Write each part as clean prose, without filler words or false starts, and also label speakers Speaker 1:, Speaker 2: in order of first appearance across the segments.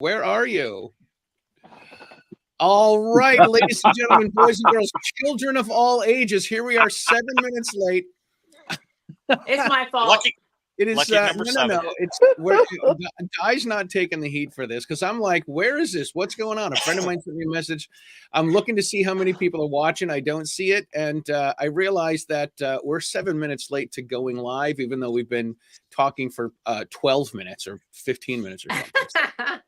Speaker 1: Where are you? All right, ladies and gentlemen, boys and girls, children of all ages, here we are 7 minutes late.
Speaker 2: It's my fault.
Speaker 3: Lucky,
Speaker 1: It is
Speaker 3: lucky number seven.
Speaker 1: no. It's Guy's not taking the heat for this because I'm like, where is this? What's going on? A friend of mine sent me a message. I'm looking to see how many people are watching. I don't see it, and I realized that we're 7 minutes late to going live, even though we've been talking for 12 minutes or 15 minutes or something.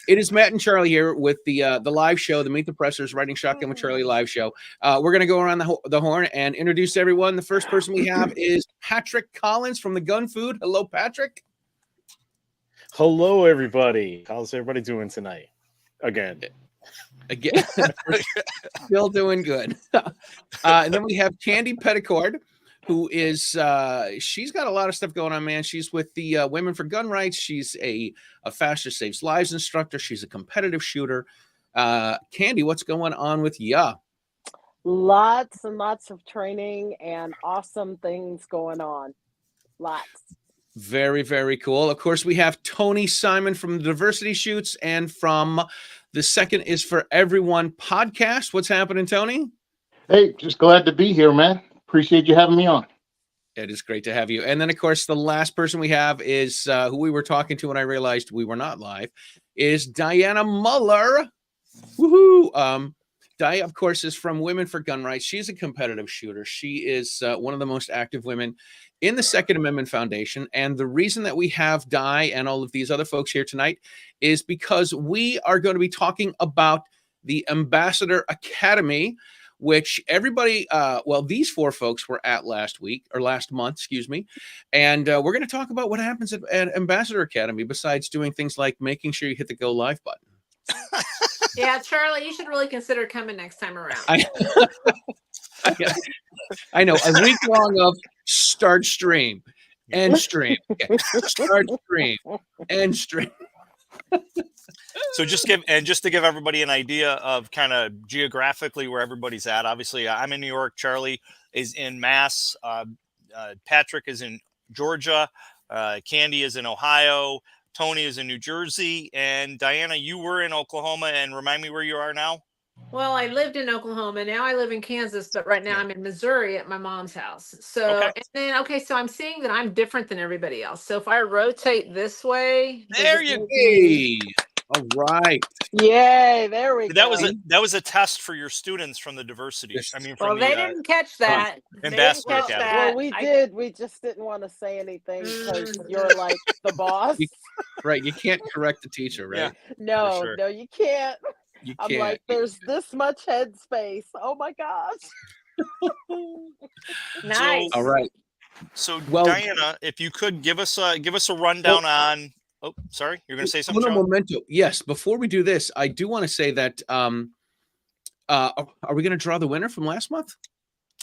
Speaker 1: It is Matt and Charlie here with the live show, the Meet the Pressers Writing Shotgun with Charlie live show. We're going to go around the horn and introduce everyone. The first person we have is Patrick Collins from the Gun Food. Hello, Patrick.
Speaker 4: Hello, everybody. How's everybody doing tonight? Again,
Speaker 1: Still doing good. And then we have Candy Petticord, who is she's got a lot of stuff going on, man. She's with the Women for Gun Rights. She's a Faster Saves Lives instructor. She's a competitive shooter. Candy, what's going on with ya?
Speaker 5: Lots and lots of training and awesome things going on. Lots.
Speaker 1: Very, very cool. Of course, we have Tony Simon from the Diversity Shoots and from the Second is for Everyone podcast. What's happening, Tony?
Speaker 6: Hey, just glad to be here, man. Appreciate you having me on.
Speaker 1: It is great to have you. And then, of course, the last person we have is who we were talking to when I realized we were not live, is Dianna Muller. Woohoo! Di, of course, is from Women for Gun Rights. She's a competitive shooter. She is one of the most active women in the Second Amendment Foundation. And the reason that we have Di and all of these other folks here tonight is because we are going to be talking about the Ambassador Academy, which everybody, these four folks were at last month, excuse me. And we're going to talk about what happens at Ambassador Academy besides doing things like making sure you hit the go live button.
Speaker 2: Yeah, Charlie, you should really consider coming next time around.
Speaker 1: I know, a week long of start stream, end stream, start stream, end stream.
Speaker 3: So just to give everybody an idea of kind of geographically where everybody's at. Obviously, I'm in New York. Charlie is in Mass. Patrick is in Georgia. Candy is in Ohio. Tony is in New Jersey. And Dianna, you were in Oklahoma. And remind me where you are now.
Speaker 2: Well, I lived in Oklahoma. Now I live in Kansas, but right now I'm in Missouri at my mom's house. So, so I'm seeing that I'm different than everybody else. So if I rotate this way,
Speaker 3: there you go.
Speaker 1: Hey. All right.
Speaker 5: Yay, there we go.
Speaker 3: That was a test for your students from the diversity. I mean, from
Speaker 2: they didn't catch that.
Speaker 3: Ambassador Academy.
Speaker 5: Well, we did. We just didn't want to say anything because you're like the boss.
Speaker 1: Right. You can't correct the teacher, right?
Speaker 3: Yeah,
Speaker 5: no,
Speaker 3: sure.
Speaker 5: no, you can't.
Speaker 1: You
Speaker 5: I'm
Speaker 1: can't.
Speaker 5: like, there's this much head space. Oh my gosh.
Speaker 2: Nice.
Speaker 1: All right.
Speaker 3: So Dianna, if you could give us a rundown on. Oh, sorry, you're going to say something.
Speaker 1: Memento. Yes. Before we do this, I do want to say that. Are we going to draw the winner from last month?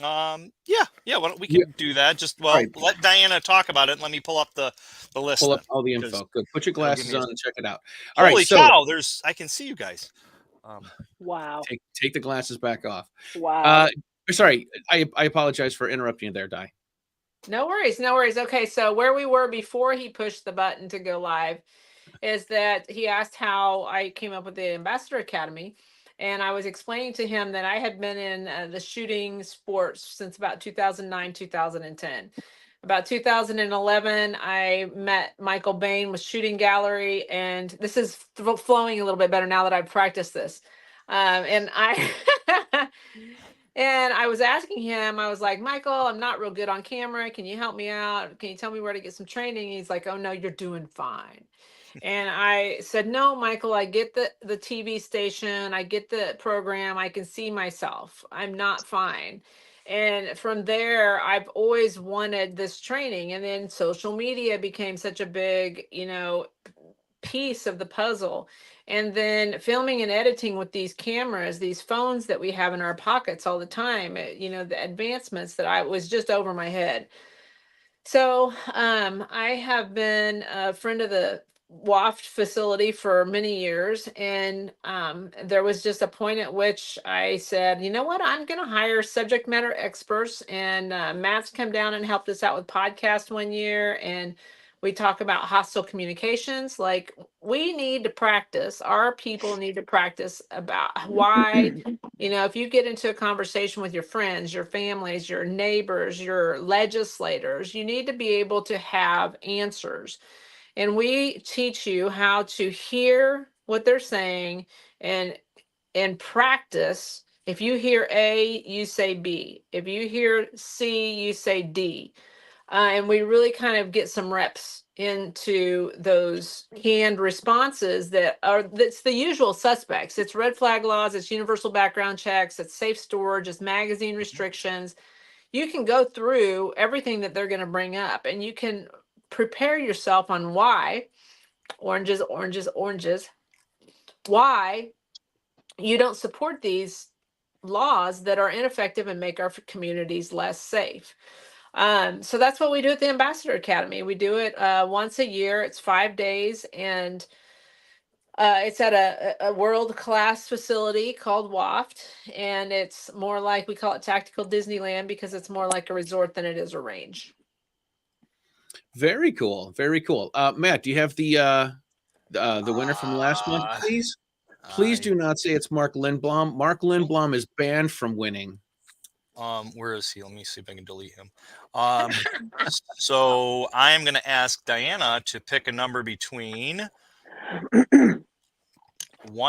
Speaker 3: Yeah. Why don't we can do that? Just let Dianna talk about it. And let me pull up the list.
Speaker 1: Pull up all the info. Good. Put your glasses on and check it out.
Speaker 3: All right. Holy cow! I can see you guys.
Speaker 5: Wow.
Speaker 1: Take the glasses back off.
Speaker 5: Wow.
Speaker 1: Sorry, I apologize for interrupting you there, Di.
Speaker 2: No worries. Okay, so where we were before he pushed the button to go live is that he asked how I came up with the Ambassador Academy. And I was explaining to him that I had been in the shooting sports since about 2009, 2010. About 2011, I met Michael Bain with Shooting Gallery. And this is flowing a little bit better now that I've practiced this. And I was asking him, I was like, Michael, I'm not real good on camera. Can you help me out? Can you tell me where to get some training? He's like, oh, no, you're doing fine. And I said, no, Michael, I get the TV station. I get the program. I can see myself. I'm not fine. And from there, I've always wanted this training. And then social media became such a big, piece of the puzzle. And then filming and editing with these cameras, these phones that we have in our pockets all the time, the advancements that was just over my head. So I have been a friend of the WOFT facility for many years. And there was just a point at which I said, you know what, I'm going to hire subject matter experts. And Matt's come down and helped us out with podcast one year. And We talk about hostile communications. Like, we need to practice, our people need to practice about why, if you get into a conversation with your friends, your families, your neighbors, your legislators, you need to be able to have answers. And we teach you how to hear what they're saying and practice. If you hear A, you say B. If you hear C, you say D. And we really kind of get some reps into those canned responses that's the usual suspects. It's red flag laws, it's universal background checks, it's safe storage, it's magazine restrictions. You can go through everything that they're going to bring up, and you can prepare yourself on why, oranges, why you don't support these laws that are ineffective and make our communities less safe. So that's what we do at the Ambassador Academy. We do it once a year. It's 5 days, and it's at a world-class facility called WOFT, and it's more like, we call it Tactical Disneyland, because it's more like a resort than it is a range.
Speaker 1: Very cool. Very cool. Matt, do you have the winner from last month, please? Please do not say it's Mark Lindblom. Mark Lindblom is banned from winning.
Speaker 3: Where is he? Let me see if I can delete him. So I am going to ask Dianna to pick a number between 1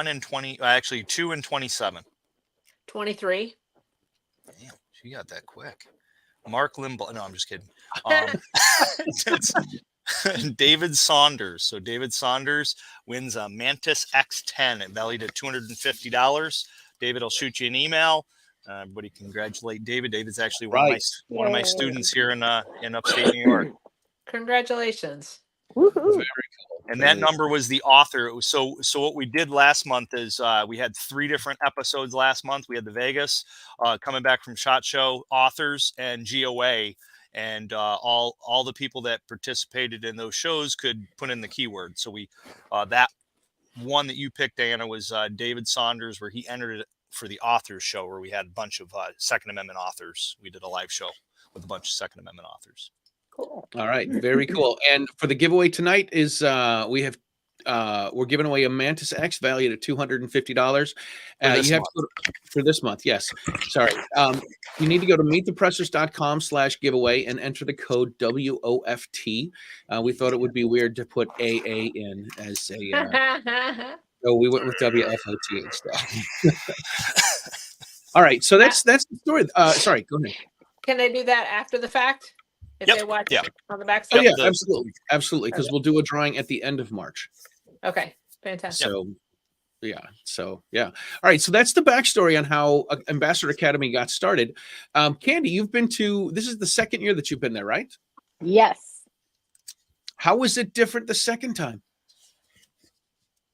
Speaker 3: and 20. Actually, 2 and 27.
Speaker 2: 23.
Speaker 3: Damn, she got that quick. Mark Lindblom. No, I'm just kidding. It's David Saunders. So David Saunders wins a Mantis X10 valued at $250. David, I'll shoot you an email. Everybody congratulate David. David's actually one of my students here in upstate New York.
Speaker 2: Congratulations.
Speaker 5: Woohoo.
Speaker 1: Very cool.
Speaker 3: And that number was the author. So what we did last month is we had 3 different episodes last month. We had the Vegas, coming back from SHOT Show, authors, and GOA. And all the people that participated in those shows could put in the keyword. So we that one that you picked, Dianna, was David Saunders, where he entered it for the authors show, where we had a bunch of Second Amendment authors. We did a live show with a bunch of Second Amendment authors.
Speaker 5: Cool.
Speaker 1: All right, very cool. And for the giveaway tonight is we're giving away a Mantis X valued at $250. You have to go for this month. Yes, sorry. You need to go to meetthepressers.com/giveaway and enter the code WOFT. We thought it would be weird to put AA in as a. So we went with WFOT instead. All right, so that's the story. Sorry, go ahead.
Speaker 2: Can they do that after the fact? If they watch on the backside?
Speaker 1: Oh, yeah, absolutely. Because we'll do a drawing at the end of March.
Speaker 2: Okay, fantastic.
Speaker 1: So yeah. All right, so that's the backstory on how Ambassador Academy got started. Candy, this is the second year that you've been there, right?
Speaker 5: Yes.
Speaker 1: How was it different the second time?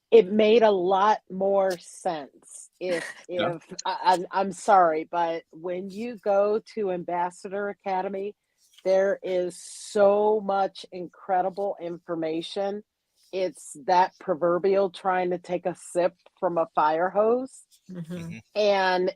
Speaker 5: It made a lot more sense. I'm sorry, but when you go to Ambassador Academy, there is so much incredible information. It's that proverbial trying to take a sip from a fire hose.
Speaker 2: Mm-hmm.
Speaker 5: And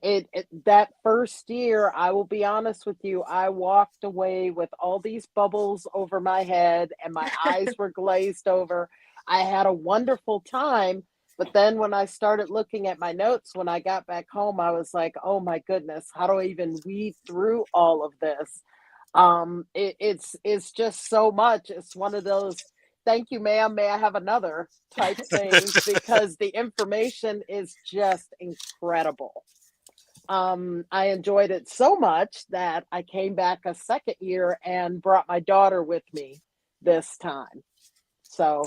Speaker 5: that first year, I will be honest with you, I walked away with all these bubbles over my head and my eyes were glazed over. I had a wonderful time. But then when I started looking at my notes, when I got back home, I was like, oh my goodness, how do I even weed through all of this? It's just so much. It's one of those, thank you, ma'am, may I have another type things, because the information is just incredible. I enjoyed it so much that I came back a second year and brought my daughter with me this time. So,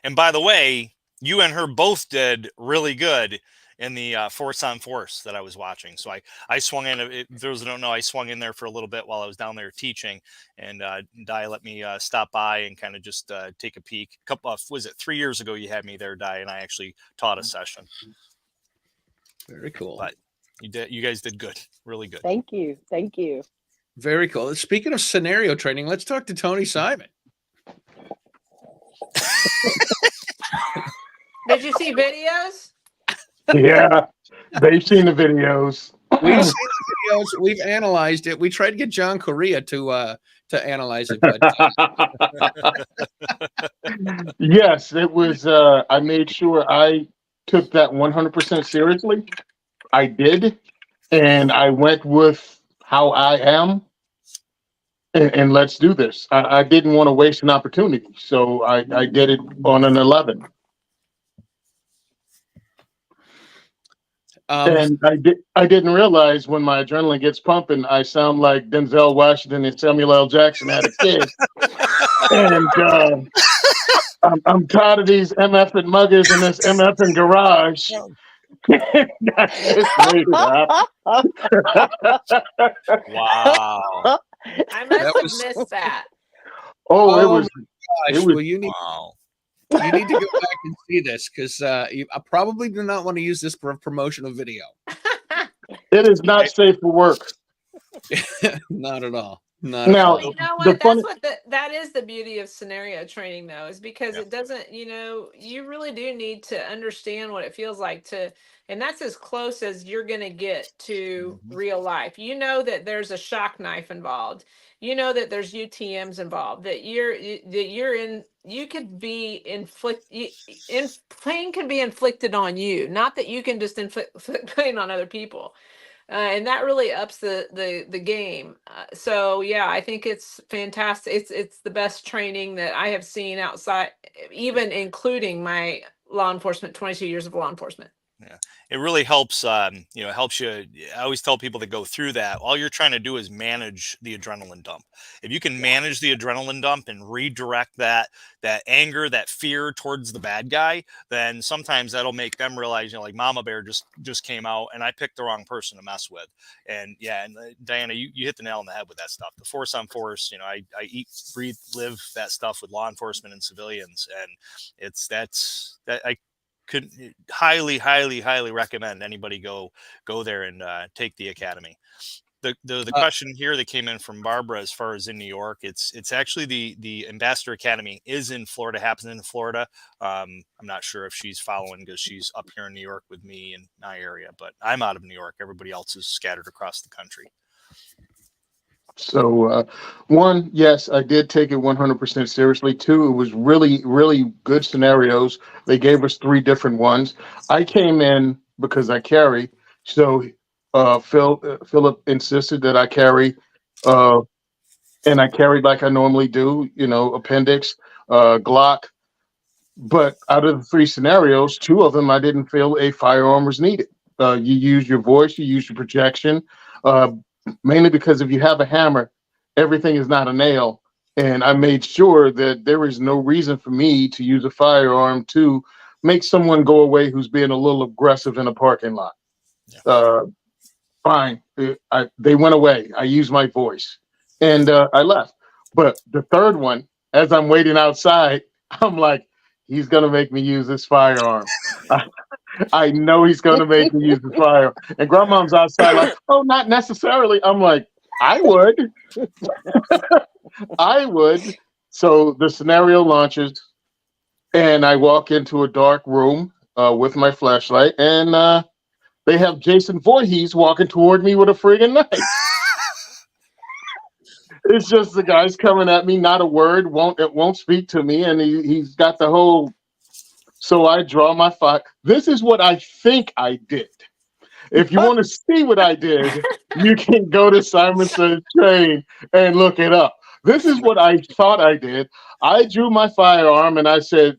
Speaker 3: and by the way, you and her both did really good in the Force on Force that I was watching. So I swung in. Those who don't know, I swung in there for a little bit while I was down there teaching, and Di let me stop by and kind of just take a peek. Was it 3 years ago you had me there, Di, and I actually taught a session.
Speaker 1: Very cool.
Speaker 3: But you guys did good, really good.
Speaker 5: Thank you.
Speaker 1: Very cool. Speaking of scenario training, let's talk to Tony Simon.
Speaker 2: Did you see videos?
Speaker 6: Yeah, they've seen the videos.
Speaker 1: We've seen the videos. We've analyzed it. We tried to get John Correa to analyze it, but
Speaker 6: Yes, it was. I made sure I took that 100% seriously. I did, and I went with how I am, and let's do this. I didn't want to waste an opportunity, so I did it on an 11. And I didn't realize when my adrenaline gets pumping, I sound like Denzel Washington and Samuel L. Jackson had a kid. And I'm tired of these MF and muggers in this MF and garage. That's just made it up.
Speaker 3: Wow.
Speaker 2: I must
Speaker 1: That
Speaker 2: have
Speaker 1: was-
Speaker 2: missed that.
Speaker 6: Oh, it
Speaker 1: Oh
Speaker 6: was.
Speaker 1: gosh,
Speaker 6: It was-
Speaker 1: well, you need to go back and see this because I probably do not want to use this for a promotional video.
Speaker 6: It is not safe for work.
Speaker 1: Not at all. Not
Speaker 6: Now-
Speaker 1: at
Speaker 2: You
Speaker 1: all.
Speaker 2: know
Speaker 6: The
Speaker 2: what?
Speaker 6: funny-
Speaker 2: That's what that is the beauty of scenario training, though, is because
Speaker 3: Yeah.
Speaker 2: it doesn't. You really do need to understand what it feels like to, and that's as close as you're going to get to
Speaker 3: Mhm.
Speaker 2: real life. You know that there's a shock knife involved. You know that there's UTMs involved. That you're in. You could be pain can be inflicted on you. Not that you can just inflict pain on other people. And that really ups the game. So yeah, I think it's fantastic. It's the best training that I have seen outside, even including my law enforcement, 22 years of law enforcement.
Speaker 3: It really helps. Helps you. I always tell people that go through that. All you're trying to do is manage the adrenaline dump. If you can manage the adrenaline dump and redirect that anger, that fear towards the bad guy, then sometimes that'll make them realize, like Mama Bear just came out, and I picked the wrong person to mess with. And yeah, and Dianna, you hit the nail on the head with that stuff. The force on force. I eat, breathe, live that stuff with law enforcement and civilians, and I could highly recommend anybody go there and take the academy. The question here that came in from Barbara, as far as in New York, it's actually the Ambassador Academy is in Florida, happens in Florida. I'm not sure if she's following because she's up here in New York with me in my area, but I'm out of New York. Everybody else is scattered across the country.
Speaker 6: So, one, yes, I did take it 100% seriously. Two, it was really, really good scenarios. They gave us 3 different ones. I came in because I carry. So, Philip insisted that I carry, and I carried like I normally do, appendix, Glock. But out of the 3 scenarios, 2 of them, I didn't feel a firearm was needed. You use your voice, you use your projection, mainly because if you have a hammer, everything is not a nail. And I made sure that there is no reason for me to use a firearm to make someone go away who's being a little aggressive in a parking lot.
Speaker 3: Yeah.
Speaker 6: Fine. They went away. I used my voice and I left. But the third one, as I'm waiting outside, I'm like, he's going to make me use this firearm. I know he's going to make me use the fire. And grandmom's outside like, oh, not necessarily. I'm like, I would. I would. So the scenario launches and I walk into a dark room with my flashlight and they have Jason Voorhees walking toward me with a friggin' knife. It's just the guy's coming at me, not a word, won't speak to me. And he's got the whole. So I draw my fire. This is what I think I did. If you want to see what I did, you can go to Simon Says Train and look it up. This is what I thought I did. I drew my firearm and I said,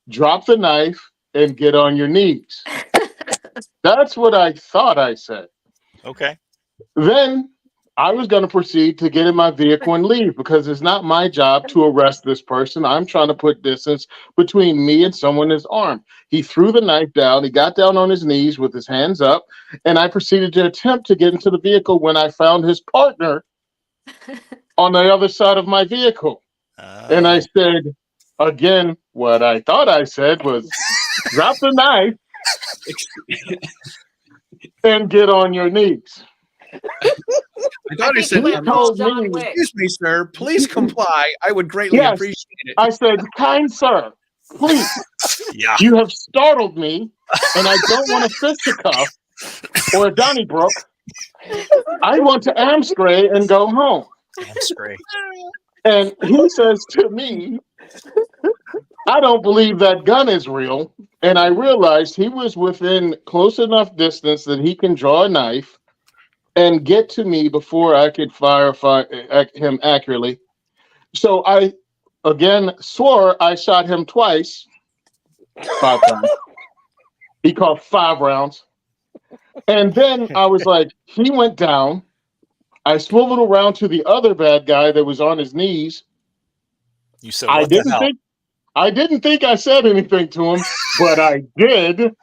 Speaker 6: drop the knife and get on your knees. That's what I thought I said.
Speaker 3: Okay.
Speaker 6: Then I was going to proceed to get in my vehicle and leave because it's not my job to arrest this person. I'm trying to put distance between me and someone that's armed. He threw the knife down. He got down on his knees with his hands up, and I proceeded to attempt to get into the vehicle when I found his partner on the other side of my vehicle. And I said, again, what I thought I said was, drop the knife and get on your knees.
Speaker 1: I thought I
Speaker 2: think
Speaker 1: said,
Speaker 2: you went full John Wick.
Speaker 1: excuse me, sir, please comply. I would greatly
Speaker 6: Yes.
Speaker 1: appreciate it.
Speaker 6: I said, kind sir, please,
Speaker 3: Yeah.
Speaker 6: you have startled me, and I don't want a fisticuff or a Donnybrook. I want to Amstray and go home.
Speaker 3: That's great.
Speaker 6: And he says to me, I don't believe that gun is real. And I realized he was within close enough distance that he can draw a knife and get to me before I could fire him accurately. So I, again, swore I shot him twice, 5 times. He called 5 rounds. And then I was like, he went down. I swiveled around to the other bad guy that was on his knees.
Speaker 3: You said, what the hell?
Speaker 6: I didn't think I said anything to him, but I did.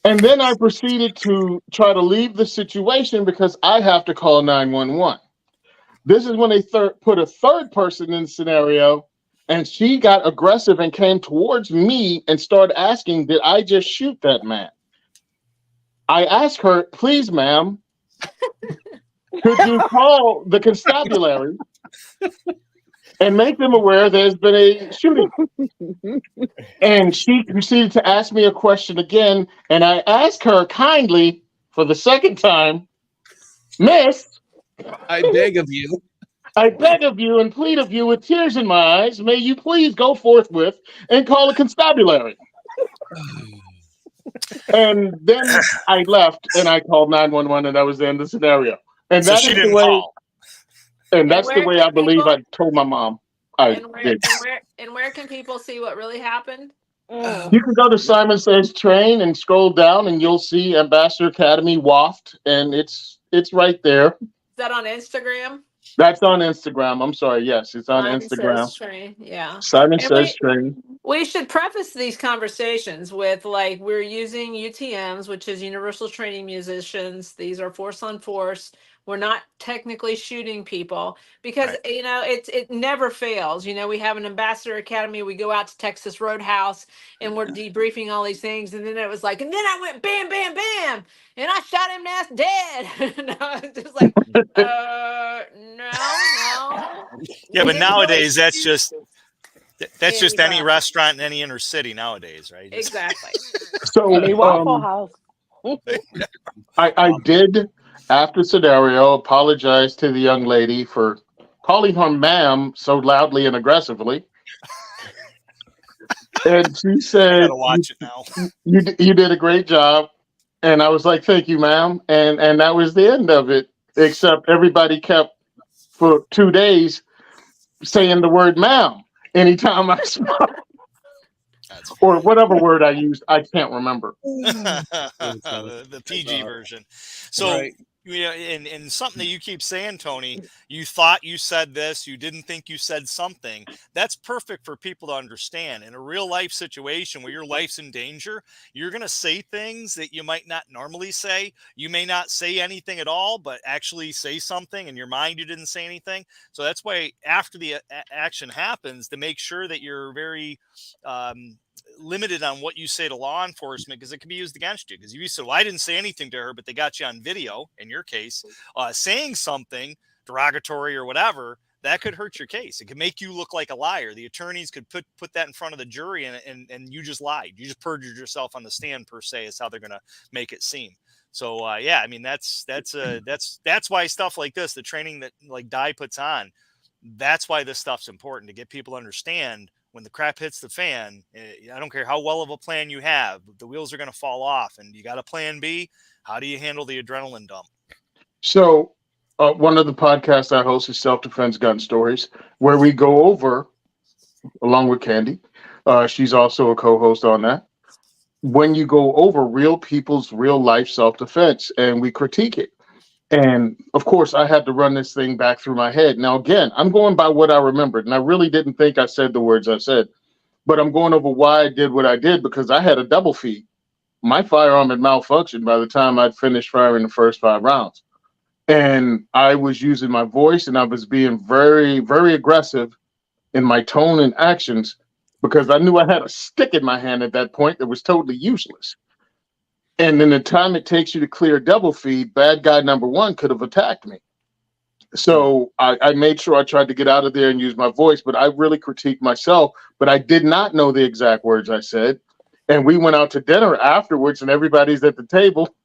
Speaker 6: And then I proceeded to try to leave the situation because I have to call 911. This is when they put a third person in the scenario, and she got aggressive and came towards me and started asking, did I just shoot that man? I asked her, please, ma'am, could you call the constabulary and make them aware there's been a shooting? And she proceeded to ask me a question again, and I asked her kindly for the second time, Miss,
Speaker 1: I beg of you.
Speaker 6: I beg of you and plead of you with tears in my eyes, may you please go forthwith and call the constabulary. And then I left and I called 911, and that was the end of the scenario. And
Speaker 3: So
Speaker 6: that
Speaker 3: she
Speaker 6: is
Speaker 3: didn't
Speaker 6: the way.
Speaker 3: call.
Speaker 6: And that's the
Speaker 2: where
Speaker 6: way I
Speaker 2: can
Speaker 6: believe
Speaker 2: people-
Speaker 6: I told my mom. I did.
Speaker 2: And where can people see what really happened?
Speaker 6: You can go to Simon Says Train and scroll down, and you'll see Ambassador Academy WOFT, and it's right there.
Speaker 2: Is that on Instagram?
Speaker 6: That's on Instagram. I'm sorry. Yes, it's on
Speaker 2: Simon
Speaker 6: Instagram.
Speaker 2: Says Train, yeah.
Speaker 6: Simon
Speaker 2: And
Speaker 6: Says Train.
Speaker 2: We should preface these conversations with, like, we're using UTMs, which is Universal Training Musicians. These are force on force. We're not technically shooting people because,
Speaker 3: Right.
Speaker 2: you know, it never fails. You know, we have an Ambassador Academy. We go out to Texas Roadhouse and we're debriefing all these things. And then it was like, and then I went bam, bam, bam. And I shot him that's dead. And I was just like, no.
Speaker 3: Yeah, but
Speaker 2: We didn't
Speaker 3: nowadays
Speaker 2: really
Speaker 3: that's just any
Speaker 2: anybody.
Speaker 3: restaurant in any inner city nowadays, right? Just-
Speaker 2: Exactly.
Speaker 6: So
Speaker 5: Any Waffle House.
Speaker 6: I did, after scenario, apologize to the young lady for calling her ma'am so loudly and aggressively. And she
Speaker 3: I
Speaker 6: said,
Speaker 3: gotta watch it now.
Speaker 6: you did a great job. And I was like, thank you, ma'am. And that was the end of it, except everybody kept for 2 days saying the word ma'am anytime I spoke,
Speaker 3: That's
Speaker 6: or whatever word I used. I can't remember.
Speaker 3: the PG version. So,
Speaker 1: Right.
Speaker 3: you know, and something that you keep saying, Tony, you thought you said this, you didn't think you said something. That's perfect for people to understand. In a real life situation where your life's in danger, you're going to say things that you might not normally say. You may not say anything at all, but actually say something in your mind you didn't say anything. So that's why after the action happens, to make sure that you're very limited on what you say to law enforcement, because it can be used against you. Because you said, well, I didn't say anything to her, but they got you on video, in your case, saying something derogatory or whatever, that could hurt your case. It could make you look like a liar. The attorneys could put that in front of the jury, and you just lied. You just perjured yourself on the stand, per se, is how they're going to make it seem. So yeah, I mean, that's why stuff like this, the training that like Di puts on, that's why this stuff's important, to get people to understand when the crap hits the fan. I don't care how well of a plan you have, the wheels are going to fall off, and you got a plan B. How do you handle the adrenaline dump?
Speaker 6: So one of the podcasts I host is Self-Defense Gun Stories, where we go over, along with Candy, she's also a co-host on that, when you go over real people's real life self-defense, and we critique it. And of course, I had to run this thing back through my head. Now, again, I'm going by what I remembered, and I really didn't think I said the words I said, but I'm going over why I did what I did, because I had a double feed. My firearm had malfunctioned by the time I'd finished firing the first 5 rounds. And I was using my voice, and I was being very, very aggressive in my tone and actions, because I knew I had a stick in my hand at that point that was totally useless. And in the time it takes you to clear a double feed, bad guy number 1 could have attacked me. So I made sure I tried to get out of there and use my voice, but I really critiqued myself, but I did not know the exact words I said. And we went out to dinner afterwards, and everybody's at the table.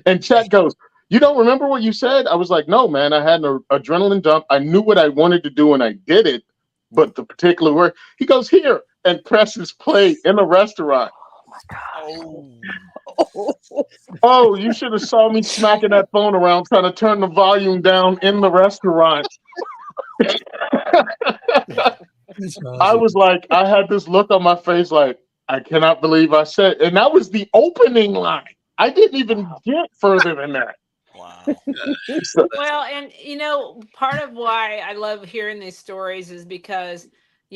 Speaker 6: And Chet goes, you don't remember what you said? I was like, no, man, I had an adrenaline dump. I knew what I wanted to do and I did it. But the particular word, he goes, here, and presses play in a restaurant.
Speaker 3: Oh,
Speaker 6: Oh, you should have saw me smacking that phone around trying to turn the volume down in the restaurant. I was like, I had this look on my face like, I cannot believe I said, and that was the opening line. I didn't even get further than that.
Speaker 3: wow.
Speaker 6: So,
Speaker 2: Well, and part of why I love hearing these stories is because,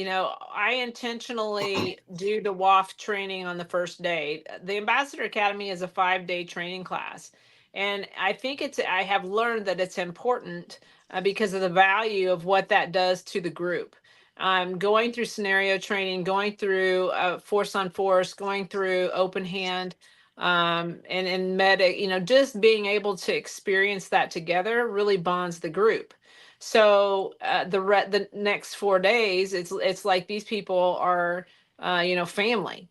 Speaker 2: I intentionally do the WOFT training on the first day. The Ambassador Academy is a 5-day training class. And I think I have learned that it's important because of the value of what that does to the group. Going through scenario training, going through force on force, going through open hand, and medic, just being able to experience that together really bonds the group. So the next 4 days, it's like these people are, family.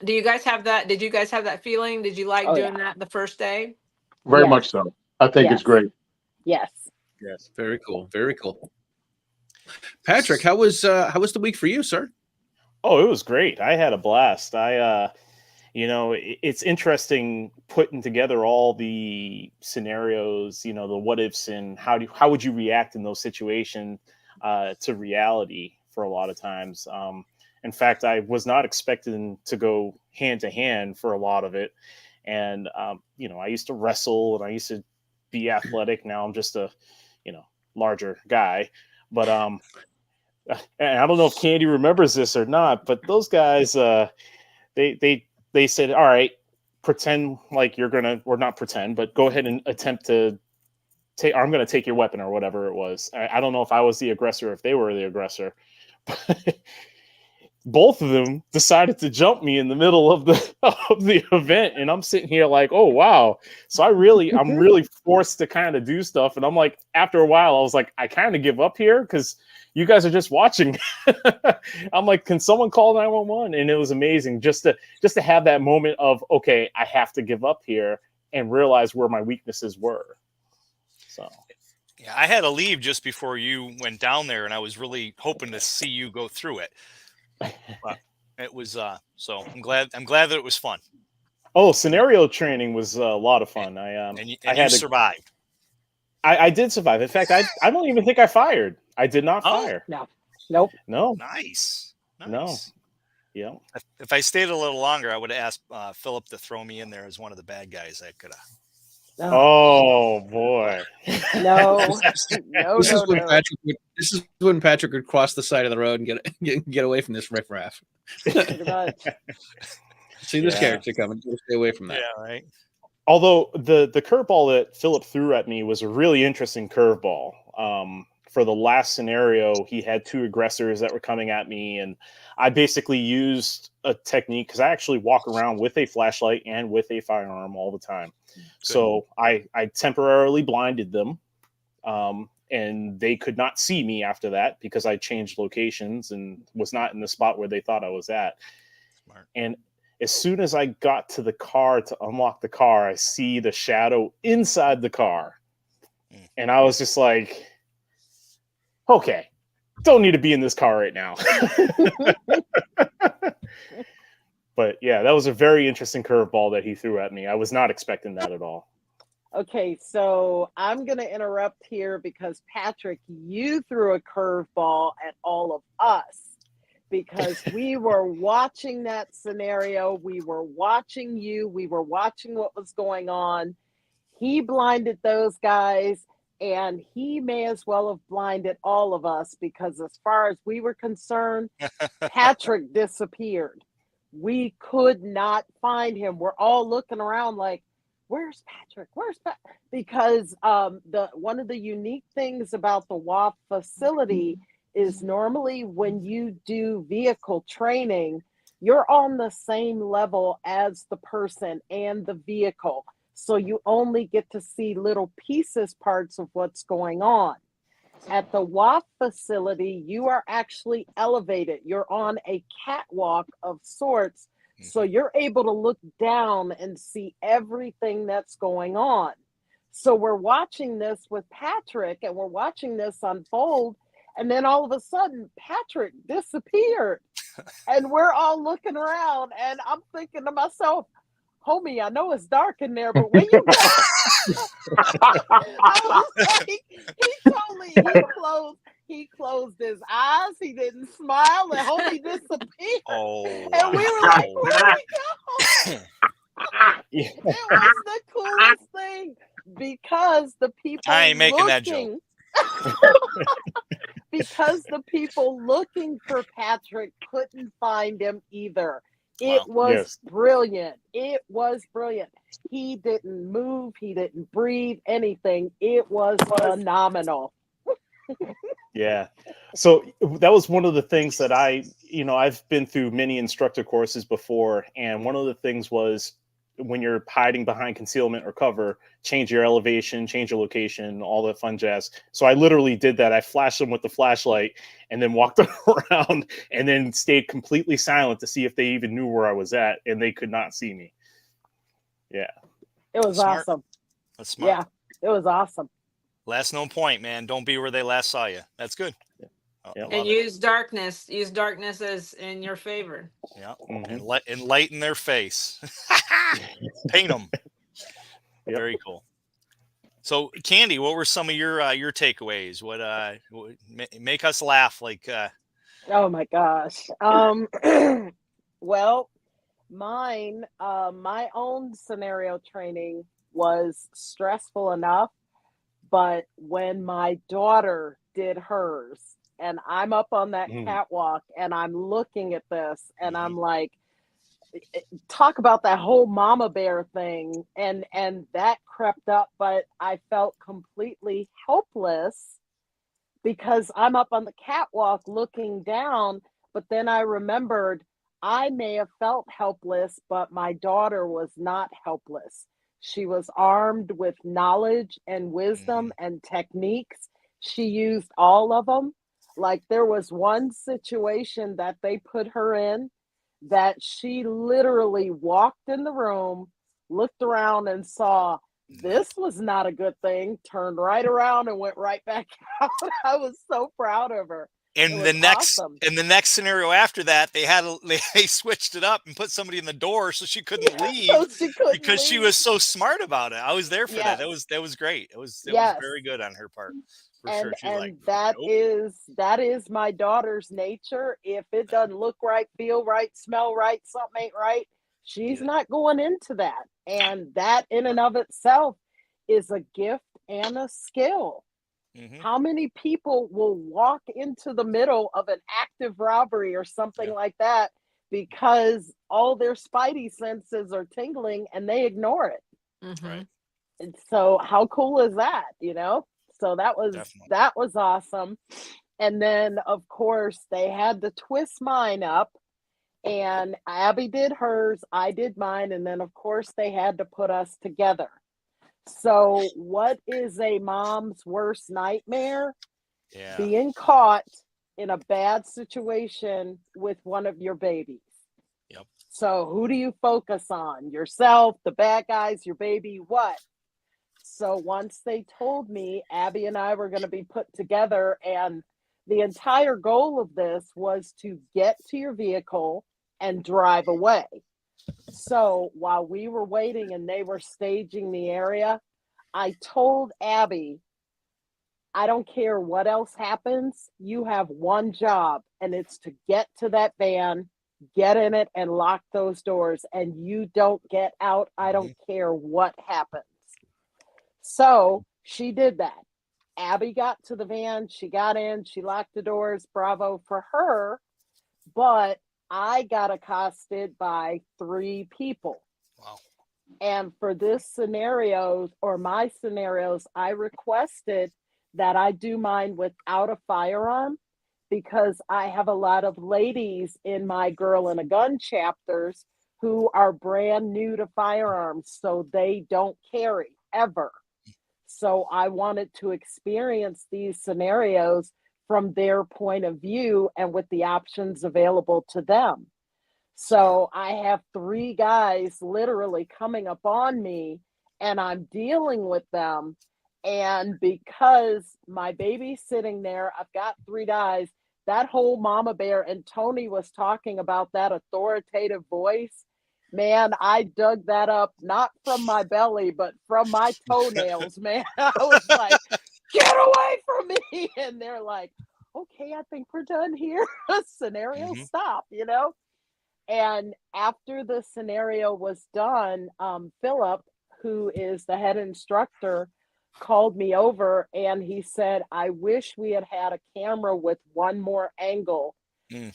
Speaker 2: Do you guys have that? Did you guys have that feeling? Did you like
Speaker 5: Oh,
Speaker 2: doing
Speaker 5: yeah.
Speaker 2: that the first day?
Speaker 6: very
Speaker 5: Yes.
Speaker 6: much so. I think it's
Speaker 5: Yes.
Speaker 6: great.
Speaker 5: Yes.
Speaker 1: Yes, very cool, very cool. Patrick, how was the week for you, sir?
Speaker 4: Oh, it was great. I had a blast. It's interesting putting together all the scenarios, the what ifs, and how would you react in those situations to reality for a lot of times. In fact, I was not expecting to go hand to hand for a lot of it. And, I used to wrestle and I used to be athletic. Now I'm just a, larger guy. But and I don't know if Candy remembers this or not, but those guys, they said, all right, pretend like you're going to, or not pretend, but go ahead and attempt to take, I'm going to take your weapon or whatever it was. I don't know if I was the aggressor, or if they were the aggressor. Both of them decided to jump me in the middle of the event, and I'm sitting here like, oh wow. So I'm really forced to kind of do stuff, and I'm like, after a while, I was like, I kind of give up here because you guys are just watching. I'm like, can someone call 911? And it was amazing just to have that moment of, okay, I have to give up here and realize where my weaknesses were. So.
Speaker 3: Yeah, I had to leave just before you went down there, and I was really hoping to see you go through it. But it was so I'm glad that it was fun.
Speaker 4: Oh, scenario training was a lot of fun.
Speaker 3: You
Speaker 4: I
Speaker 3: survived.
Speaker 4: I did survive. In fact, I don't even think I fired. I did not fire.
Speaker 5: No. Nope.
Speaker 4: No.
Speaker 3: Nice.
Speaker 4: No. Yeah.
Speaker 3: If I stayed a little longer, I would have asked Philip to throw me in there as one of the bad guys. I could have.
Speaker 4: Oh boy.
Speaker 5: No.
Speaker 1: This is when Patrick would cross the side of the road and get away from this riffraff.
Speaker 5: Pretty much.
Speaker 1: See this character coming. Stay away from that.
Speaker 3: Yeah, right.
Speaker 4: Although the curveball that Philip threw at me was a really interesting curveball. For the last scenario, he had 2 aggressors that were coming at me, and I basically used a technique because I actually walk around with a flashlight and with a firearm all the time. Good. So I temporarily blinded them, and they could not see me after that because I changed locations and was not in the spot where they thought I was at. Smart. And as soon as I got to the car to unlock the car, I see the shadow inside the car. And I was just like, okay, don't need to be in this car right now. But yeah, that was a very interesting curveball that he threw at me. I was not expecting that at all.
Speaker 5: Okay, so I'm going to interrupt here because Patrick, you threw a curveball at all of us because we were watching that scenario. We were watching you. We were watching what was going on. He blinded those guys, and he may as well have blinded all of us because as far as we were concerned, Patrick disappeared. We could not find him. We're all looking around like, where's Patrick? Where's Patrick? Because one of the unique things about the WOFT facility is normally when you do vehicle training, you're on the same level as the person and the vehicle. So you only get to see little pieces, parts of what's going on. At the WOFT facility, you are actually elevated. You're on a catwalk of sorts. So you're able to look down and see everything that's going on. So we're watching this with Patrick and we're watching this unfold. And then all of a sudden, Patrick disappeared. And we're all looking around and I'm thinking to myself, homie, I know it's dark in there, but where you go? I was like, he closed his eyes, he didn't smile, and homie disappeared.
Speaker 3: Oh,
Speaker 5: And we were like, where'd he go? It was the coolest thing because the people
Speaker 3: I ain't making that
Speaker 5: looking, because the people looking for Patrick couldn't find him either. It
Speaker 3: Wow.
Speaker 5: was brilliant. It was brilliant. He didn't move. He didn't breathe anything. It was phenomenal.
Speaker 4: Yeah. So that was one of the things that I've been through many instructor courses before. And one of the things was when you're hiding behind concealment or cover, change your elevation, change your location, all that fun jazz. So I literally did that. I flashed them with the flashlight and then walked around and then stayed completely silent to see if they even knew where I was at. And they could not see me. Yeah.
Speaker 5: It was
Speaker 3: Smart.
Speaker 5: awesome.
Speaker 3: That's smart.
Speaker 5: Yeah, it was awesome.
Speaker 3: Last known point, man. Don't be where they last saw you. That's good.
Speaker 4: Yeah.
Speaker 2: And use darkness as in your favor.
Speaker 3: Yeah.
Speaker 4: Mhm.
Speaker 3: And lighten their face. Paint them.
Speaker 4: Yep.
Speaker 3: Very cool. So, Candy, what were some of your takeaways? What make us laugh? Like,
Speaker 5: Oh my gosh. Well, mine, my own scenario training was stressful enough, but when my daughter did hers, and I'm up on that catwalk and I'm looking at this and I'm like, talk about that whole mama bear thing, and that crept up, but I felt completely helpless because I'm up on the catwalk looking down, but then I remembered I may have felt helpless, but my daughter was not helpless. She was armed with knowledge and wisdom and techniques. She used all of them. Like there was one situation that they put her in that she literally walked in the room, looked around and saw this was not a good thing, turned right around and went right back out. I was so proud of her.
Speaker 3: and the next scenario after that, they switched it up and put somebody in the door so she couldn't leave because she was so smart about it. I was there for that. That was great. It was very good on her part. For sure.
Speaker 5: That is my daughter's nature. If it doesn't look right, feel right, smell right, something ain't right, she's not going into that. And that in and of itself is a gift and a skill. How many people will walk into the middle of an active robbery or something like that because all their spidey senses are tingling and they ignore it?
Speaker 3: Right.
Speaker 5: And so how cool is that, you know? So that was awesome. And then of course they had to twist mine up, and Abby did hers, I did mine, and then of course they had to put us together. So what is a mom's worst nightmare?
Speaker 3: Yeah.
Speaker 5: Being caught in a bad situation with one of your babies.
Speaker 3: Yep.
Speaker 5: So who do you focus on? Yourself, the bad guys, your baby, what? So once they told me Abby and I were going to be put together, and the entire goal of this was to get to your vehicle and drive away. So while we were waiting and they were staging the area, I told Abby, I don't care what else happens. You have one job, and it's to get to that van, get in it, and lock those doors. And you don't get out. I don't care what happens. So she did that. Abby got to the van. She got in. She locked the doors. Bravo for her. But I got accosted by 3 people.
Speaker 3: Wow.
Speaker 5: And for this scenario, or my scenarios, I requested that I do mine without a firearm because I have a lot of ladies in my Girl and a Gun chapters who are brand new to firearms, so they don't carry ever. So I wanted to experience these scenarios from their point of view and with the options available to them. So I have 3 guys literally coming up on me and I'm dealing with them. And because my baby's sitting there, I've got 3 guys, that whole mama bear, and Tony was talking about that authoritative voice. Man, I dug that up, not from my belly, but from my toenails, man. I was like, get away from me. And they're like, okay, I think we're done here. Scenario stop, you know? And after the scenario was done, Philip, who is the head instructor, called me over and he said, I wish we had had a camera with one more angle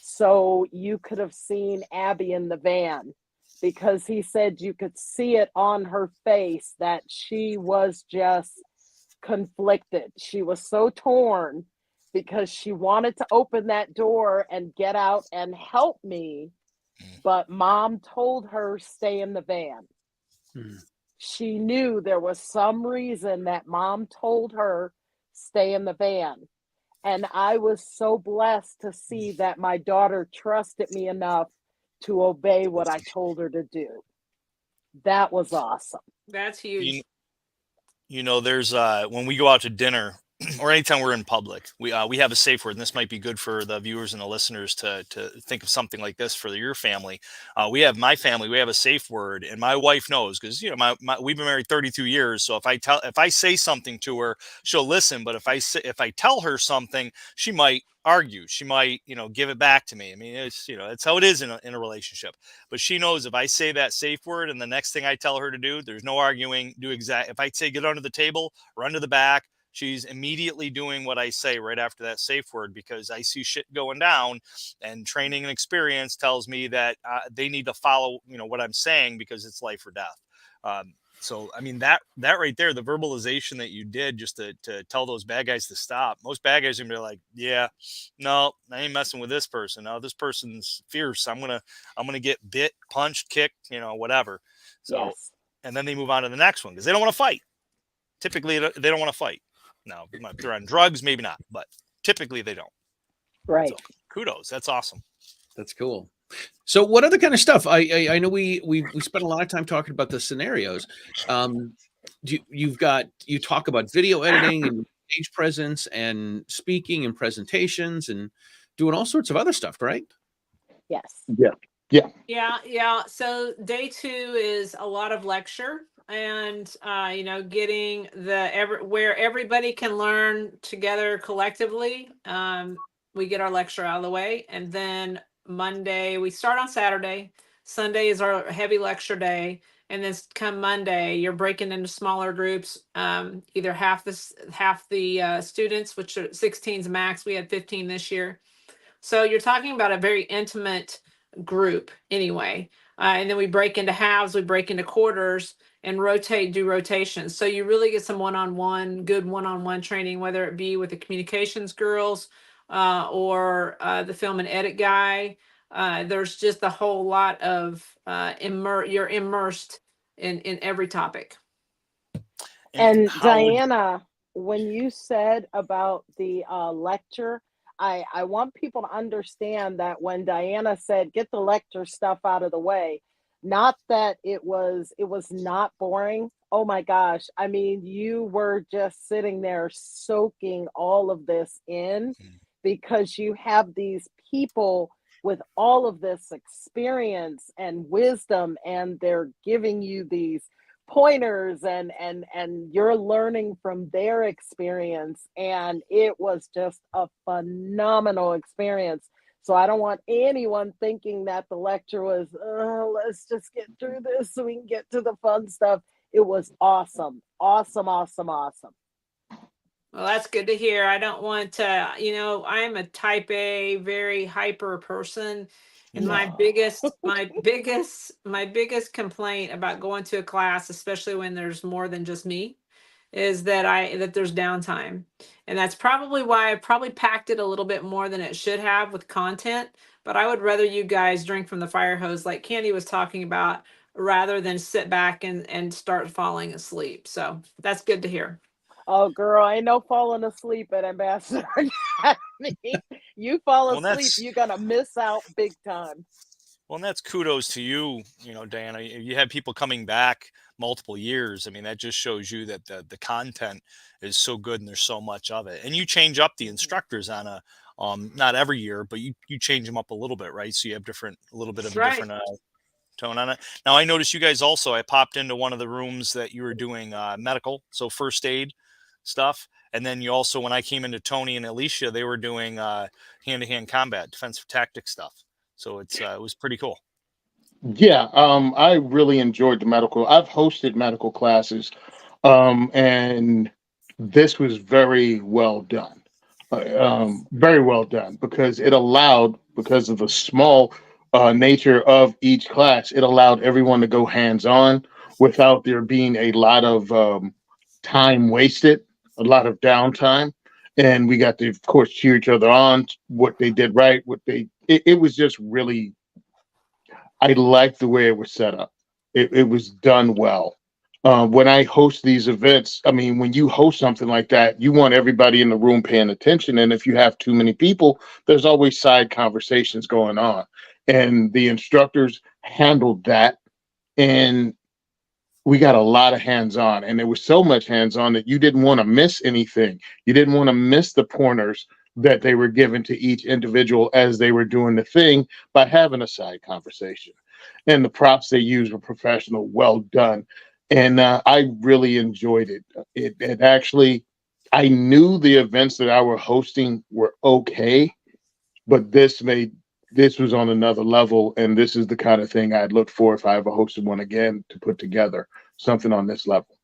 Speaker 5: so you could have seen Abby in the van, because he said you could see it on her face that she was just conflicted. She was so torn because she wanted to open that door and get out and help me, but mom told her stay in the van. She knew there was some reason that mom told her stay in the van. And I was so blessed to see that my daughter trusted me enough to obey what I told her to do. That was awesome.
Speaker 2: That's huge.
Speaker 3: You know, there's when we go out to dinner or anytime we're in public, we have a safe word, and this might be good for the viewers and the listeners to think of something like this for your family. We have my family, we have a safe word, and my wife knows, because you know we've been married 32 years. So if I say something to her, she'll listen. But if I tell her something, she might argue. She might, give it back to me. I mean, it's how it is in a relationship. But she knows if I say that safe word and the next thing I tell her to do, there's no arguing. If I say get under the table, run to the back, she's immediately doing what I say right after that safe word, because I see shit going down, and training and experience tells me that they need to follow, what I'm saying, because it's life or death. So, I mean, that right there, the verbalization that you did just to tell those bad guys to stop. Most bad guys are gonna be like, yeah, no, I ain't messing with this person. No, this person's fierce. I'm gonna get bit, punched, kicked, whatever. So,
Speaker 5: Yes.
Speaker 3: and then they move on to the next one because they don't want to fight. Typically, they don't want to fight. Now, if they're on drugs, maybe not, but typically they don't.
Speaker 5: Right.
Speaker 3: So, kudos. That's awesome.
Speaker 1: That's cool. So what other kind of stuff? I know we spent a lot of time talking about the scenarios. You talk about video editing and stage presence and speaking and presentations and doing all sorts of other stuff, right?
Speaker 5: Yes.
Speaker 2: Yeah. So day 2 is a lot of lecture and getting where everybody can learn together collectively. We get our lecture out of the way, and then Monday we start on Saturday. Sunday is our heavy lecture day, and then come Monday you're breaking into smaller groups. Either half the students, which are 16's max. We had 15 this year, so you're talking about a very intimate group anyway. And then we break into halves, we break into quarters, and do rotations. So you really get some good one-on-one training, whether it be with the communications girls or the film and edit guy. There's just a whole lot of you're immersed in every topic.
Speaker 5: And Dianna, when you said about the lecture, I want people to understand that when Dianna said, get the lecture stuff out of the way, not that it was not boring. Oh my gosh. I mean, you were just sitting there soaking all of this in, because you have these people with all of this experience and wisdom, and they're giving you these pointers and you're learning from their experience, and it was just a phenomenal experience. So I don't want anyone thinking that the lecture was let's just get through this so we can get to the fun stuff. It was awesome.
Speaker 2: Well, that's good to hear. I don't want to, I'm a type A, very hyper person. And my biggest complaint about going to a class, especially when there's more than just me, is that there's downtime. And that's probably why I probably packed it a little bit more than it should have with content. But I would rather you guys drink from the fire hose like Candy was talking about, rather than sit back and start falling asleep. So that's good to hear.
Speaker 5: Oh, girl, ain't no falling asleep at Ambassador Academy. You fall asleep, you're going to miss out big time.
Speaker 3: Well, and that's kudos to you, Dianna. You have people coming back multiple years. I mean, that just shows you that the content is so good and there's so much of it. And you change up the instructors on a not every year, but you change them up a little bit, right? So you have a little bit of
Speaker 2: That's
Speaker 3: a
Speaker 2: right.
Speaker 3: different tone on it. Now I noticed you guys also. I popped into one of the rooms that you were doing medical, so first aid stuff. And then you also, when I came into Tony and Alicia, they were doing hand-to-hand combat, defensive tactics stuff. So it was pretty cool.
Speaker 6: Yeah, I really enjoyed the medical. I've hosted medical classes, and this was very well done. Very well done because it allowed, because of the small nature of each class, it allowed everyone to go hands-on without there being a lot of time wasted, a lot of downtime. And we got to, of course, cheer each other on, what they did right, it was just really, I liked the way it was set up. It was done well. When I host these events, I mean, when you host something like that, you want everybody in the room paying attention. And if you have too many people, there's always side conversations going on. And the instructors handled that. And we got a lot of hands-on. And there was so much hands-on that you didn't want to miss anything. You didn't want to miss the pointers that they were given to each individual as they were doing the thing by having a side conversation. And the props they used were professional, well done. And I really enjoyed it. It actually, I knew the events that I were hosting were okay, but this was on another level. And this is the kind of thing I'd look for if I ever hosted one again, to put together something on this level.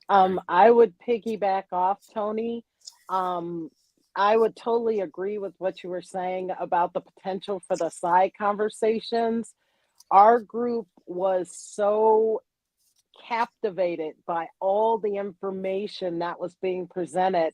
Speaker 5: I would piggyback off Tony. I would totally agree with what you were saying about the potential for the side conversations. Our group was so captivated by all the information that was being presented.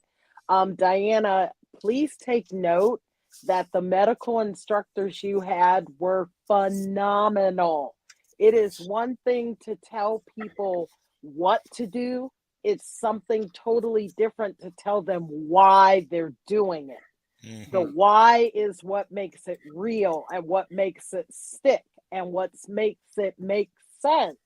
Speaker 5: Dianna, please take note that the medical instructors you had were phenomenal. It is one thing to tell people what to do. It's something totally different to tell them why they're doing it.
Speaker 3: Mm-hmm.
Speaker 5: The why is what makes it real and what makes it stick and what makes it make sense.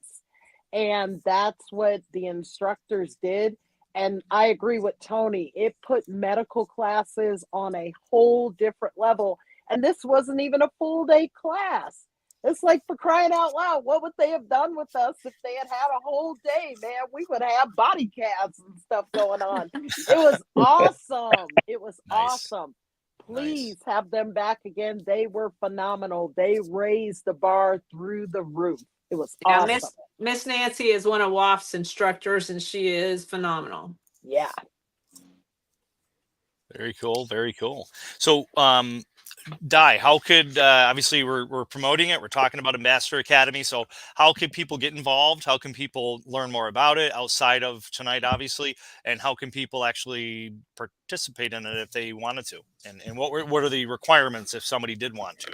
Speaker 5: And that's what the instructors did. And I agree with Tony. It put medical classes on a whole different level. And this wasn't even a full day class. It's like, for crying out loud, what would they have done with us if they had had a whole day, man? We would have body casts and stuff going on. It was awesome. It was awesome. Please have them back again. They were phenomenal. They raised the bar through the roof. It was awesome.
Speaker 2: Miss Nancy is one of WOFT's instructors, and she is phenomenal.
Speaker 5: Yeah.
Speaker 3: Very cool. Very cool. So, Di, how could obviously we're promoting it, we're talking about Ambassador Academy, so how can people get involved? How can people learn more about it outside of tonight, obviously, and how can people actually participate in it if they wanted to? And what are the requirements if somebody did want to?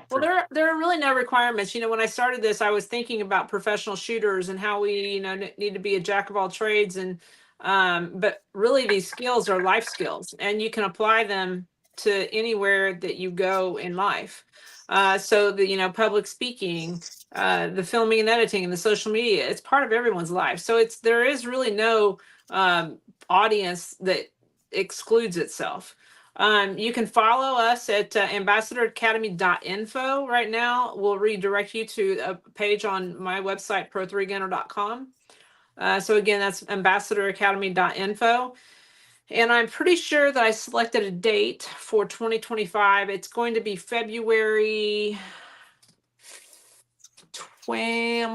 Speaker 2: Well, there are really no requirements. When I started this, I was thinking about professional shooters and how we need to be a jack of all trades, and but really these skills are life skills, and you can apply them to anywhere that you go in life. So the public speaking, the filming and editing, and the social media, it's part of everyone's life. So there is really no audience that excludes itself. You can follow us at ambassadoracademy.info. Right now, we'll redirect you to a page on my website, pro3gunner.com. So again, that's ambassadoracademy.info. And I'm pretty sure that I selected a date for 2025. It's going to be February February